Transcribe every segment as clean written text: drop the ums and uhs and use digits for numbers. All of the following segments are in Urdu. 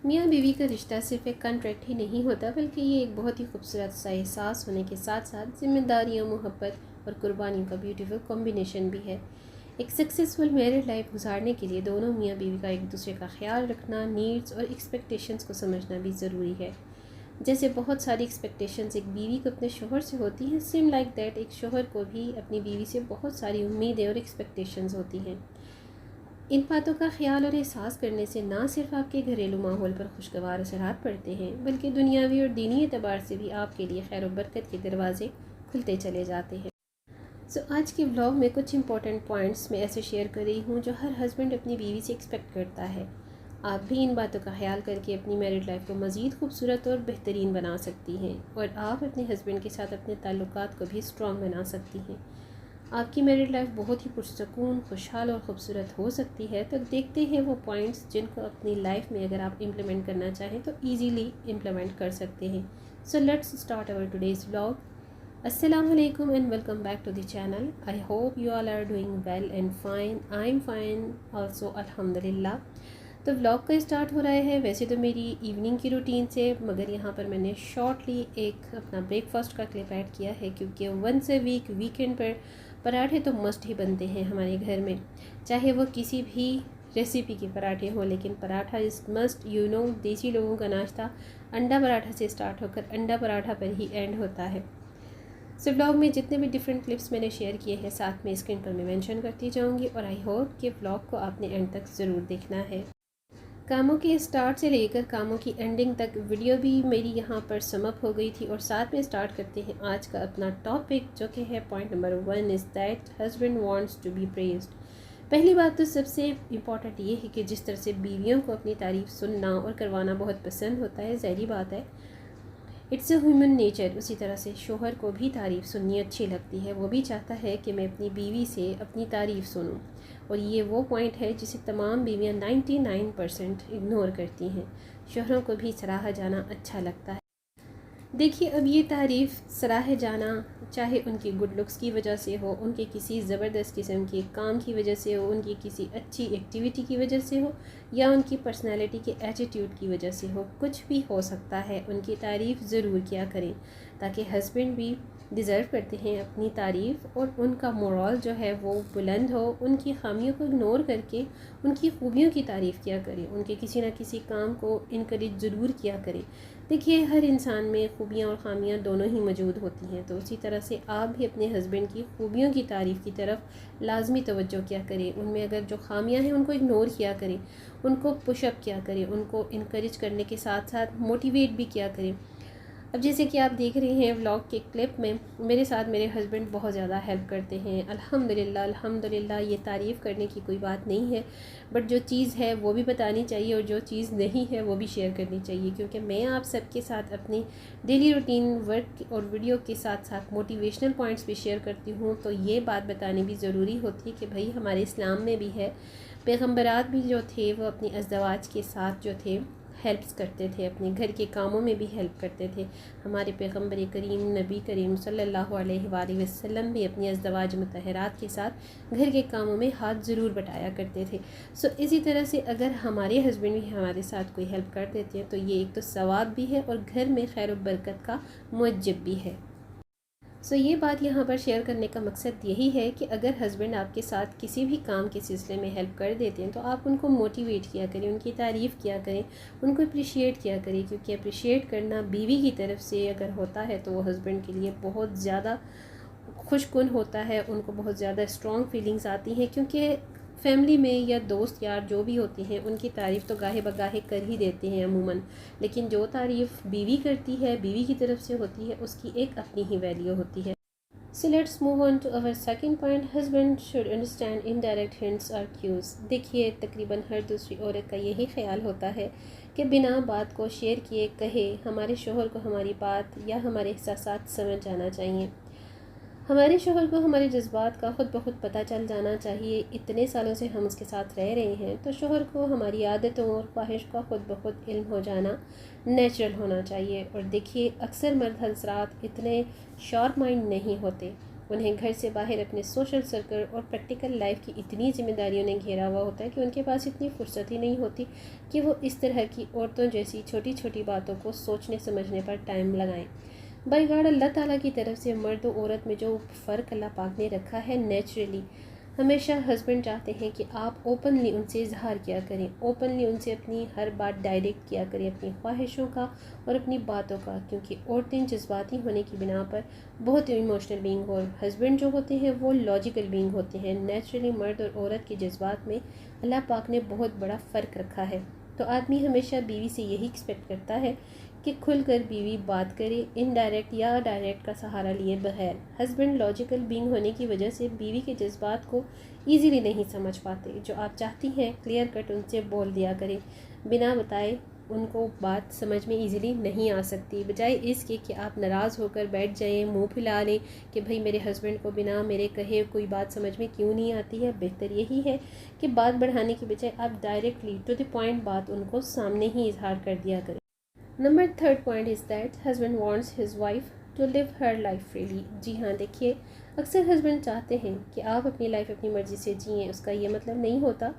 میاں بیوی کا رشتہ صرف ایک کانٹریکٹ ہی نہیں ہوتا، بلکہ یہ ایک بہت ہی خوبصورت سا احساس ہونے کے ساتھ ساتھ ذمہ داریوں، محبت اور قربانیوں کا بیوٹیفل کمبینیشن بھی ہے۔ ایک سکسیزفل میرڈ لائف گزارنے کے لیے دونوں میاں بیوی کا ایک دوسرے کا خیال رکھنا، نیڈز اور ایکسپیکٹیشنز کو سمجھنا بھی ضروری ہے۔ جیسے بہت ساری ایکسپیکٹیشنز ایک بیوی کو اپنے شوہر سے ہوتی ہیں، سیم لائک دیٹ ایک شوہر کو بھی اپنی بیوی سے بہت ساری امیدیں اور ایکسپیکٹیشنز ہوتی ہیں۔ ان باتوں کا خیال اور احساس کرنے سے نہ صرف آپ کے گھریلو ماحول پر خوشگوار اثرات پڑتے ہیں، بلکہ دنیاوی اور دینی اعتبار سے بھی آپ کے لیے خیر و برکت کے دروازے کھلتے چلے جاتے ہیں۔ آج کے ولاگ میں کچھ امپورٹنٹ پوائنٹس میں ایسے شیئر کر رہی ہوں جو ہر ہسبینڈ اپنی بیوی سے ایکسپیکٹ کرتا ہے۔ آپ بھی ان باتوں کا خیال کر کے اپنی میرڈ لائف کو مزید خوبصورت اور بہترین بنا سکتی ہیں، اور آپ اپنے ہسبینڈ کے ساتھ اپنے تعلقات کو بھی اسٹرانگ بنا سکتی ہیں۔ آپ کی میرڈ لائف بہت ہی پرسکون، خوشحال اور خوبصورت ہو سکتی ہے۔ تو دیکھتے ہیں وہ پوائنٹس جن کو اپنی لائف میں اگر آپ امپلیمنٹ کرنا چاہیں تو ایزیلی امپلیمنٹ کر سکتے ہیں۔ Let's start our today's vlog. Assalamu alaikum and welcome back to the channel. I hope you all are doing well and fine. I'm fine also, alhamdulillah. تو ولاگ کا اسٹارٹ ہو رہا ہے ویسے تو میری ایوننگ کی روٹین سے، مگر یہاں پر میں نے شارٹلی ایک اپنا بریک فاسٹ کا کلپ ایڈ کیا ہے، کیونکہ ونس اے ویک ویکینڈ پر پراٹھے تو مسٹ ہی بنتے ہیں ہمارے گھر میں، چاہے وہ کسی بھی ریسیپی کے پراٹھے ہوں، لیکن پراٹھا از مسٹ، دیسی لوگوں کا ناشتہ انڈا پراٹھا سے اسٹارٹ ہو کر انڈا پراٹھا پر ہی اینڈ ہوتا ہے۔ ولاگ میں جتنے بھی ڈفرینٹ کلپس میں نے شیئر کیے ہیں ساتھ میں اسکرین پر میں مینشن کرتی جاؤں گی، اور آئی ہوپ کہ ولاگ کو آپ نے اینڈ تک ضرور دیکھنا ہے۔ کاموں کے اسٹارٹ سے لے کر کاموں کی اینڈنگ تک ویڈیو بھی میری یہاں پر سم اپ ہو گئی تھی، اور ساتھ میں اسٹارٹ کرتے ہیں آج کا اپنا ٹاپک، جو کہ ہے point number 1 is that husband wants to be praised. پہلی بات تو سب سے امپورٹنٹ یہ ہے کہ جس طرح سے بیویوں کو اپنی تعریف سننا اور کروانا بہت پسند ہوتا ہے، ظاہری بات ہے اٹس اے ہیومن نیچر، اسی طرح سے شوہر کو بھی تعریف سننی اچھی لگتی ہے، وہ بھی چاہتا ہے کہ میں اپنی بیوی سے اپنی تعریف سنوں، اور یہ وہ پوائنٹ ہے جسے تمام بیویاں 99% اگنور کرتی ہیں۔ شوہروں کو بھی سراہا جانا اچھا لگتا ہے۔ دیکھیے، اب یہ تعریف سراہے جانا چاہے ان کی گڈ لکس کی وجہ سے ہو، ان کے کسی زبردست قسم کے کام کی وجہ سے ہو، ان کی کسی اچھی ایکٹیویٹی کی وجہ سے ہو، یا ان کی پرسنالٹی کے ایٹیٹیوڈ کی وجہ سے ہو، کچھ بھی ہو سکتا ہے، ان کی تعریف ضرور کیا کریں، تاکہ ہسبینڈ بھی ڈیزرو کرتے ہیں اپنی تعریف، اور ان کا مورال جو ہے وہ بلند ہو، ان کی خامیوں کو اگنور کر کے ان کی خوبیوں کی تعریف کیا کریں، ان کے کسی نہ کسی کام کو انکریج ضرور کیا کریں۔ دیکھیے، ہر انسان میں خوبیاں اور خامیاں دونوں ہی موجود ہوتی ہیں، تو اسی طرح سے آپ بھی اپنے ہسبینڈ کی خوبیوں کی تعریف کی طرف لازمی توجہ کیا کریں، ان میں اگر جو خامیاں ہیں ان کو اگنور کیا کریں، ان کو پش اپ کیا کریں، ان کو انکریج کرنے کے ساتھ ساتھ موٹیویٹ بھی کیا کریں۔ اب جیسے کہ آپ دیکھ رہے ہیں ولاگ کے کلپ میں، میرے ساتھ میرے ہسبینڈ بہت زیادہ ہیلپ کرتے ہیں، الحمدللہ الحمدللہ، یہ تعریف کرنے کی کوئی بات نہیں ہے، بٹ جو چیز ہے وہ بھی بتانی چاہیے، اور جو چیز نہیں ہے وہ بھی شیئر کرنی چاہیے، کیونکہ میں آپ سب کے ساتھ اپنی ڈیلی روٹین ورک اور ویڈیو کے ساتھ ساتھ موٹیویشنل پوائنٹس بھی شیئر کرتی ہوں، تو یہ بات بتانی بھی ضروری ہوتی ہے کہ بھائی ہمارے اسلام میں بھی ہے، پیغمبرات بھی جو تھے وہ اپنی ازدواج کے ساتھ جو تھے ہیلپس کرتے تھے، اپنے گھر کے کاموں میں بھی ہیلپ کرتے تھے۔ ہمارے پیغمبر کریم نبی کریم صلی اللہ علیہ وآلہ وسلم بھی اپنی ازدواج مطہرات کے ساتھ گھر کے کاموں میں ہاتھ ضرور بٹایا کرتے تھے۔ اسی طرح سے اگر ہمارے ہسبینڈ بھی ہمارے ساتھ کوئی ہیلپ کر دیتے ہیں تو یہ ایک تو ثواب بھی ہے اور گھر میں خیر و برکت کا موجب بھی ہے۔ یہ بات یہاں پر شیئر کرنے کا مقصد یہی ہے کہ اگر ہسبینڈ آپ کے ساتھ کسی بھی کام کے سلسلے میں ہیلپ کر دیتے ہیں تو آپ ان کو موٹیویٹ کیا کریں، ان کی تعریف کیا کریں، ان کو اپریشیٹ کیا کریں، کیونکہ اپریشیٹ کرنا بیوی کی طرف سے اگر ہوتا ہے تو وہ ہسبینڈ کے لیے بہت زیادہ خوش کن ہوتا ہے، ان کو بہت زیادہ اسٹرانگ فیلنگز آتی ہیں، کیونکہ فیملی میں یا دوست یار جو بھی ہوتے ہیں ان کی تعریف تو گاہے بگاہے کر ہی دیتے ہیں عموماً، لیکن جو تعریف بیوی کرتی ہے، بیوی کی طرف سے ہوتی ہے، اس کی ایک اپنی ہی ویلیو ہوتی ہے۔ Let's move on to our second point. Husband should understand indirect hints or cues. دیکھیے، تقریباً ہر دوسری عورت کا یہی خیال ہوتا ہے کہ بنا بات کو شیئر کیے کہے ہمارے شوہر کو ہماری بات یا ہمارے احساسات سمجھ جانا چاہیے، ہمارے شوہر کو ہمارے جذبات کا خود بخود پتہ چل جانا چاہیے۔ اتنے سالوں سے ہم اس کے ساتھ رہ رہے ہیں، تو شوہر کو ہماری عادتوں اور خواہش کا خود بخود علم ہو جانا نیچرل ہونا چاہیے۔ اور دیکھیے، اکثر مرد حضرات اتنے شارپ مائنڈ نہیں ہوتے، انہیں گھر سے باہر اپنے سوشل سرکل اور پریکٹیکل لائف کی اتنی ذمہ داریوں نے گھیرا ہوا ہوتا ہے کہ ان کے پاس اتنی فرصت ہی نہیں ہوتی کہ وہ اس طرح کی عورتوں جیسی چھوٹی چھوٹی باتوں کو سوچنے سمجھنے پر ٹائم لگائیں۔ بائی گاڈ، اللہ تعالیٰ کی طرف سے مرد و عورت میں جو فرق اللہ پاک نے رکھا ہے، نیچرلی ہمیشہ ہسبینڈ چاہتے ہیں کہ آپ اوپنلی ان سے اظہار کیا کریں، اوپنلی ان سے اپنی ہر بات ڈائریکٹ کیا کریں، اپنی خواہشوں کا اور اپنی باتوں کا، کیونکہ عورتیں جذباتی ہونے کی بنا پر بہت ایموشنل بینگ، اور ہسبینڈ جو ہوتے ہیں وہ لاجیکل بینگ ہوتے ہیں۔ نیچرلی مرد اور عورت کے جذبات میں اللہ پاک نے بہت بڑا فرق رکھا ہے، تو آدمی ہمیشہ بیوی سے یہی ایکسپیکٹ کرتا ہے کہ کھل کر بیوی بات کرے، انڈائریکٹ یا ڈائریکٹ کا سہارا لیے بغیر۔ ہسبینڈ لاجیکل بینگ ہونے کی وجہ سے بیوی کے جذبات کو ایزیلی نہیں سمجھ پاتے۔ جو آپ چاہتی ہیں کلیئر کٹ ان سے بول دیا کریں، بنا بتائے ان کو بات سمجھ میں ایزیلی نہیں آ سکتی، بجائے اس کے کہ آپ ناراض ہو کر بیٹھ جائیں، منہ پھیلا لیں کہ بھئی میرے ہسبینڈ کو بنا میرے کہے کوئی بات سمجھ میں کیوں نہیں آتی ہے۔ بہتر یہی ہے کہ بات بڑھانے کی بجائے آپ ڈائریکٹلی ٹو دی پوائنٹ بات ان کو سامنے ہی اظہار کر دیا کریں۔ Number 3 point is that husband wants his wife to live her life freely. جی ہاں، دیکھیے اکثر ہسبینڈ چاہتے ہیں کہ آپ اپنی لائف اپنی مرضی سے جئیں۔ اس کا یہ مطلب نہیں ہوتا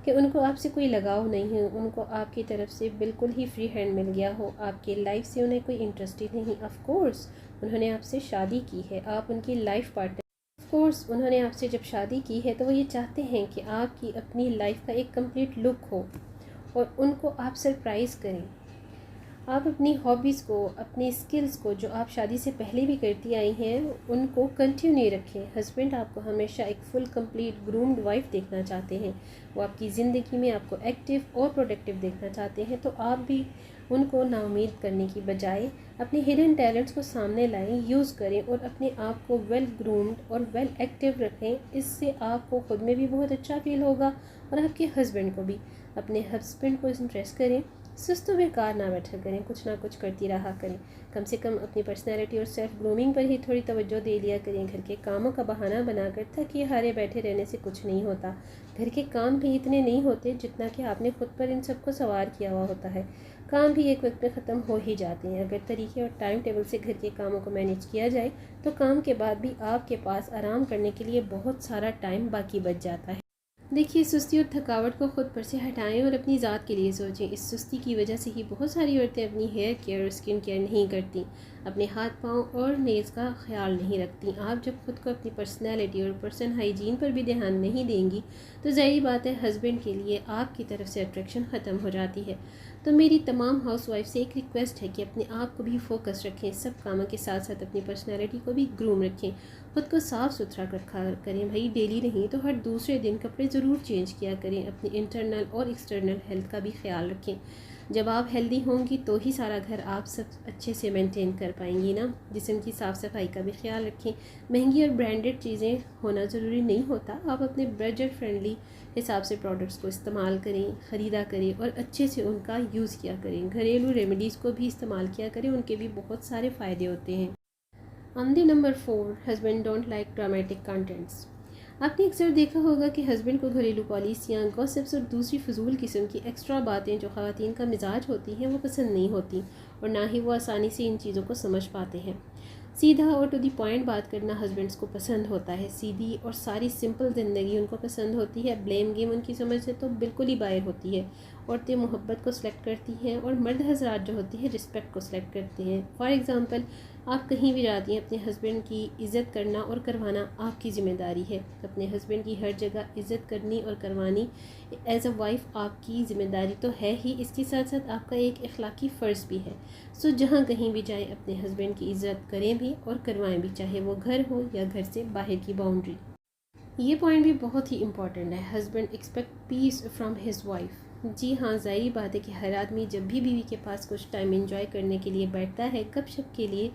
کہ ان کو آپ سے کوئی لگاؤ نہیں ہے، ان کو آپ کی طرف سے بالکل ہی فری ہینڈ مل گیا ہو، آپ کی لائف سے انہیں کوئی انٹرسٹ ہی نہیں۔ آف کورس انہوں نے آپ سے شادی کی ہے، آپ ان کی لائف پارٹنر، آف کورس انہوں نے آپ سے جب شادی کی ہے تو وہ یہ چاہتے ہیں کہ آپ کی اپنی لائف کا ایک کمپلیٹ لک ہو اور ان کو آپ سرپرائز کریں۔ آپ اپنی ہابیز کو، اپنی سکلز کو جو آپ شادی سے پہلے بھی کرتی آئی ہیں ان کو کنٹینیو رکھیں۔ ہسبینڈ آپ کو ہمیشہ ایک فل کمپلیٹ گرومڈ وائف دیکھنا چاہتے ہیں، وہ آپ کی زندگی میں آپ کو ایکٹیو اور پروڈکٹیو دیکھنا چاہتے ہیں، تو آپ بھی ان کو نا امید کرنے کی بجائے اپنے ہڈن ٹیلنٹس کو سامنے لائیں، یوز کریں اور اپنے آپ کو ویل گرومڈ اور ویل ایکٹیو رکھیں۔ اس سے آپ کو خود میں بھی بہت اچھا فیل ہوگا اور آپ کے ہسبینڈ کو بھی۔ اپنے ہسبینڈ کو امپریس کریں، سست و بیکار نہ بیٹھا کریں، کچھ نہ کچھ کرتی رہا کریں، کم سے کم اپنی پرسنالٹی اور سیلف گرومنگ پر ہی تھوڑی توجہ دے لیا کریں۔ گھر کے کاموں کا بہانہ بنا کر تھکے ہارے بیٹھے رہنے سے کچھ نہیں ہوتا۔ گھر کے کام بھی اتنے نہیں ہوتے جتنا کہ آپ نے خود پر ان سب کو سوار کیا ہوا ہوتا ہے۔ کام بھی ایک وقت میں ختم ہو ہی جاتے ہیں۔ اگر طریقے اور ٹائم ٹیبل سے گھر کے کاموں کو مینیج کیا جائے تو کام کے بعد بھی آپ کے پاس آرام کرنے کے لیے بہت سارا ٹائم باقی بچ جاتا ہے۔ دیکھیے، سستی اور تھکاوٹ کو خود پر سے ہٹائیں اور اپنی ذات کے لیے سوچیں۔ اس سستی کی وجہ سے ہی بہت ساری عورتیں اپنی ہیئر کیئر اور اسکن کیئر نہیں کرتی، اپنے ہاتھ پاؤں اور نیلز کا خیال نہیں رکھتی۔ آپ جب خود کو اپنی پرسنالٹی اور پرسن ہائیجین پر بھی دھیان نہیں دیں گی تو ظاہری بات ہے ہسبینڈ کے لیے آپ کی طرف سے اٹریکشن ختم ہو جاتی ہے۔ تو میری تمام ہاؤس وائف سے ایک ریکویسٹ ہے کہ اپنے آپ کو بھی فوکس رکھیں، سب کاموں کے ساتھ ساتھ اپنی پرسنالٹی کو بھی گروم رکھیں، خود کو صاف ستھرا رکھا کریں۔ بھائی ڈیلی نہیں تو ہر دوسرے دن کپڑے ضرور چینج کیا کریں۔ اپنی انٹرنل اور ایکسٹرنل ہیلتھ کا بھی خیال رکھیں۔ جب آپ ہیلدی ہوں گی تو ہی سارا گھر آپ سب اچھے سے مینٹین کر پائیں گی نا۔ جسم کی صاف صفائی کا بھی خیال رکھیں۔ مہنگی اور برانڈڈ چیزیں ہونا ضروری نہیں ہوتا، آپ اپنے بجٹ فرینڈلی حساب سے پروڈکٹس کو استعمال کریں، خریدا کریں اور اچھے سے ان کا یوز کیا کریں۔ گھریلو ریمیڈیز کو بھی استعمال کیا کریں، ان کے بھی بہت سارے فائدے ہوتے ہیں۔ Number 4، husband don't like dramatic contends. آپ نے اکثر دیکھا ہوگا کہ ہسبینڈ کو گھریلو پالیسیاں، گوسپس اور دوسری فضول قسم کی ایکسٹرا باتیں جو خواتین کا مزاج ہوتی ہیں وہ پسند نہیں ہوتی، اور نہ ہی وہ آسانی سے ان چیزوں کو سمجھ پاتے ہیں۔ سیدھا اور ٹو دی پوائنٹ بات کرنا ہسبینڈس کو پسند ہوتا ہے، سیدھی اور ساری سمپل زندگی ان کو پسند ہوتی ہے۔ بلیم گیم ان کی سمجھ سے تو بالکل ہی باہر ہوتی ہے۔ عورتیں محبت کو سلیکٹ کرتی ہیں اور مرد حضرات جو ہوتے ہیں رسپیکٹ کو سلیکٹ کرتے ہیں۔ فار ایگزامپل، آپ کہیں بھی جاتی ہیں، اپنے ہسبینڈ کی عزت کرنا اور کروانا آپ کی ذمہ داری ہے۔ اپنے ہسبینڈ کی ہر جگہ عزت کرنی اور کروانی ایز اے وائف آپ کی ذمہ داری تو ہے ہی، اس کے ساتھ ساتھ آپ کا ایک اخلاقی فرض بھی ہے۔ سو جہاں کہیں بھی جائیں اپنے ہسبینڈ کی عزت کریں بھی اور کروائیں بھی، چاہے وہ گھر ہو یا گھر سے باہر کی باؤنڈری۔ یہ پوائنٹ بھی بہت ہی امپورٹنٹ ہے، husband expect peace from his wife. جی ہاں، ظاہری بات ہے کہ ہر آدمی جب بھی بیوی کے پاس کچھ ٹائم انجوائے کرنے کے لیے بیٹھتا ہے، گپ شپ کے لیے،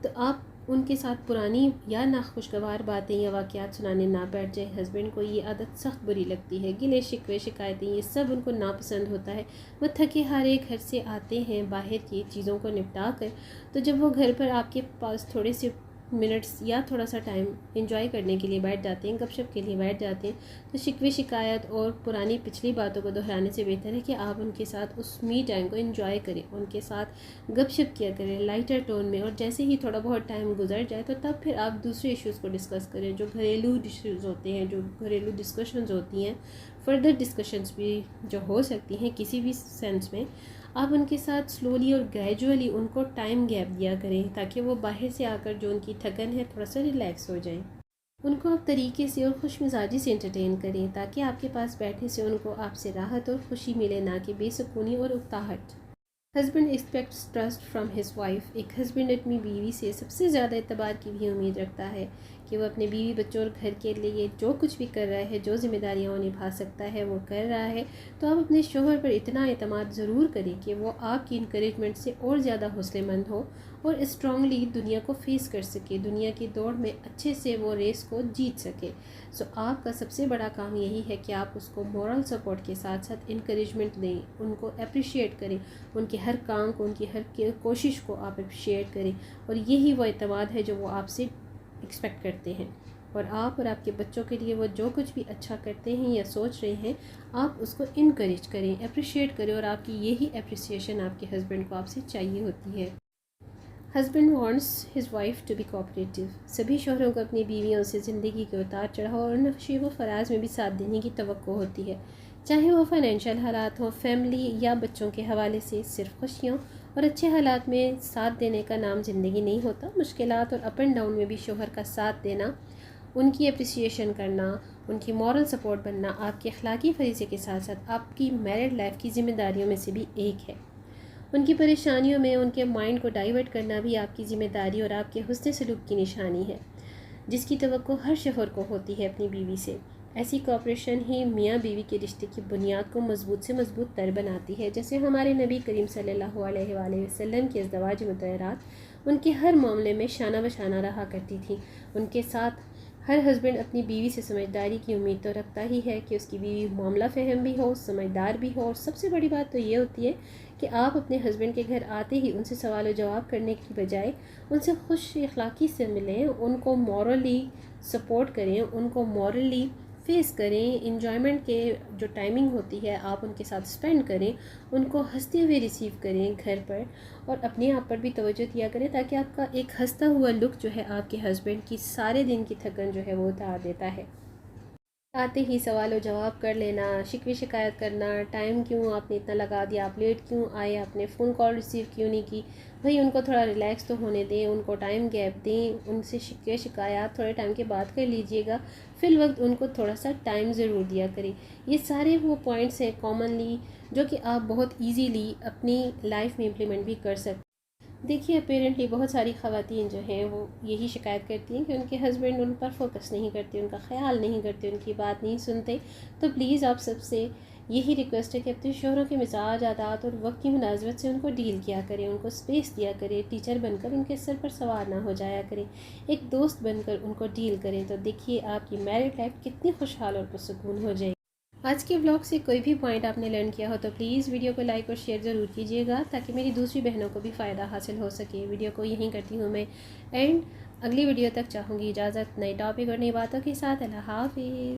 تو آپ ان کے ساتھ پرانی یا ناخوشگوار باتیں یا واقعات سنانے نہ بیٹھ جائیں۔ ہسبینڈ کو یہ عادت سخت بری لگتی ہے، گلے شکوے شکایتیں یہ سب ان کو ناپسند ہوتا ہے۔ وہ تھکے ہارے گھر سے آتے ہیں باہر کی چیزوں کو نپٹا کر، تو جب وہ گھر پر آپ کے پاس تھوڑے سے منٹس یا تھوڑا سا ٹائم انجوائے کرنے کے لیے بیٹھ جاتے ہیں، گپ شپ کے لیے بیٹھ جاتے ہیں، تو شکوے شکایت اور پرانی پچھلی باتوں کو دہرانے سے بہتر ہے کہ آپ ان کے ساتھ اس می ٹائم کو انجوائے کریں، ان کے ساتھ گپ شپ کیا کریں لائٹر ٹون میں، اور جیسے ہی تھوڑا بہت ٹائم گزر جائے تو تب پھر آپ دوسرے ایشوز کو ڈسکس کریں، جو گھریلو ایشوز ہوتے ہیں، جو گھریلو ڈسکشنز ہوتی ہیں، فردر ڈسکشنز بھی جو ہو سکتی ہیں کسی بھی سینس میں، آپ ان کے ساتھ سلولی اور گریجولی ان کو ٹائم گیپ دیا کریں تاکہ وہ باہر سے آ کر جو ان کی تھکن ہے تھوڑا سا ریلیکس ہو جائیں۔ ان کو آپ طریقے سے اور خوش مزاجی سے انٹرٹین کریں تاکہ آپ کے پاس بیٹھنے سے ان کو آپ سے راحت اور خوشی ملے، نہ کہ بے سکونی اور اکتاہٹ۔ Husband expects trust from his wife. ایک ہسبینڈ اپنی بیوی سے سب سے زیادہ اعتبار کی بھی امید رکھتا ہے کہ وہ اپنے بیوی بچوں اور گھر کے لیے جو کچھ بھی کر رہا ہے، جو ذمہ داریاں وہ نبھا سکتا ہے وہ کر رہا ہے۔ تو آپ اپنے شوہر پر اتنا اعتماد ضرور کریں کہ وہ آپ کی انکریجمنٹ سے اور زیادہ حوصلے مند ہو اور اسٹرانگلی دنیا کو فیس کر سکے، دنیا کی دوڑ میں اچھے سے وہ ریس کو جیت سکے۔ سو آپ کا سب سے بڑا کام یہی ہے کہ آپ اس کو مورل سپورٹ کے ساتھ ساتھ انکریجمنٹ دیں، ان کو اپریشیٹ کریں، ان کے ہر کام کو، ان کی ہر کوشش کو آپ اپریشیٹ کریں، اور یہی وہ اعتماد ہے جو وہ آپ سے ایکسپیکٹ کرتے ہیں۔ اور آپ اور آپ کے بچوں کے لیے وہ جو کچھ بھی اچھا کرتے ہیں یا سوچ رہے ہیں، آپ اس کو انکریج کریں، اپریشیٹ کریں، اور آپ کی یہی اپریسیشن آپ کے ہسبینڈ کو آپ سے چاہیے ہوتی ہے۔ Husband wants his wife to be cooperative. سبھی شوہروں کو اپنی بیویوں سے زندگی کے اتار چڑھاؤ اور نشیب و فراز میں بھی ساتھ دینے کی توقع ہوتی ہے، چاہے وہ فائنینشیل حالات ہوں، فیملی یا بچوں کے حوالے سے۔ صرف خوشیوں اور اچھے حالات میں ساتھ دینے کا نام زندگی نہیں ہوتا، مشکلات اور اپ اینڈ ڈاؤن میں بھی شوہر کا ساتھ دینا، ان کی اپریسیشن کرنا، ان کی مورل سپورٹ بننا آپ کے اخلاقی فریضے کے ساتھ ساتھ آپ کی میرڈ لائف کی ذمہ داریوں میں سے بھی ایک ہے۔ ان کی پریشانیوں میں ان کے مائنڈ کو ڈائیورٹ کرنا بھی آپ کی ذمہ داری اور آپ کے حسن سلوک کی نشانی ہے، جس کی توقع ہر شوہر کو ہوتی ہے اپنی بیوی سے۔ ایسی کوآپریشن ہی میاں بیوی کے رشتے کی بنیاد کو مضبوط سے مضبوط تر بناتی ہے، جیسے ہمارے نبی کریم صلی اللہ علیہ وآلہ وسلم کے ازدواج مطہرات ان کے ہر معاملے میں شانہ بشانہ رہا کرتی تھیں۔ ان کے ساتھ ہر ہسبینڈ اپنی بیوی سے سمجھداری کی امید تو رکھتا ہی ہے کہ اس کی بیوی معاملہ فہم بھی ہو، سمجھدار بھی ہو، اور سب سے بڑی بات تو یہ ہوتی ہے کہ آپ اپنے ہسبینڈ کے گھر آتے ہی ان سے سوال و جواب کرنے کی بجائے ان سے خوش اخلاقی سے ملیں، ان کو مورلی سپورٹ کریں، ان کو مورلی فیس کریں، انجوائمنٹ کے جو ٹائمنگ ہوتی ہے آپ ان کے ساتھ اسپینڈ کریں، ان کو ہنستے ہوئے ریسیو کریں گھر پر، اور اپنے آپ پر بھی توجہ دیا کریں تاکہ آپ کا ایک ہنستا ہوا لک جو ہے آپ کے ہسبینڈ کی سارے دن کی تھکن جو ہے وہ اتار دیتا ہے۔ آتے ہی سوال و جواب کر لینا، شکوے شکایت کرنا، ٹائم کیوں آپ نے اتنا لگا دیا، آپ لیٹ کیوں آئے، آپ نے فون کال ریسیو کیوں نہیں کی، بھئی ان کو تھوڑا ریلیکس تو ہونے دیں، ان کو ٹائم گیپ دیں، ان سے شکوے شکایات تھوڑے ٹائم کے بعد کر لیجئے گا، فی الوقت ان کو تھوڑا سا ٹائم ضرور دیا کریں۔ یہ سارے وہ پوائنٹس ہیں کامنلی جو کہ آپ بہت ایزیلی اپنی لائف میں امپلیمنٹ بھی کر سکتے ہیں۔ دیکھیے اپیرنٹلی بہت ساری خواتین جو ہیں وہ یہی شکایت کرتی ہیں کہ ان کے ہسبینڈ ان پر فوکس نہیں کرتے، ان کا خیال نہیں کرتے، ان کی بات نہیں سنتے۔ تو پلیز آپ سب سے یہی ریکویسٹ ہے کہ اپنے شوہروں کے مزاج، عادات اور وقت کی مناسبت سے ان کو ڈیل کیا کریں، ان کو اسپیس دیا کریں، ٹیچر بن کر ان کے سر پر سوار نہ ہو جایا کریں، ایک دوست بن کر ان کو ڈیل کریں۔ تو دیکھیے آپ کی میرڈ لائف کتنی خوشحال اور پرسکون ہو جائے گی۔ آج کے بلاگ سے کوئی بھی پوائنٹ آپ نے لرن کیا ہو تو پلیز ویڈیو کو لائک اور شیئر ضرور کیجیے گا تاکہ میری دوسری بہنوں کو بھی فائدہ حاصل ہو سکے۔ ویڈیو کو یہیں کرتی ہوں میں اینڈ، اگلی ویڈیو تک چاہوں گی اجازت نئے ٹاپک اور نئی باتوں کے ساتھ۔ اللہ حافظ۔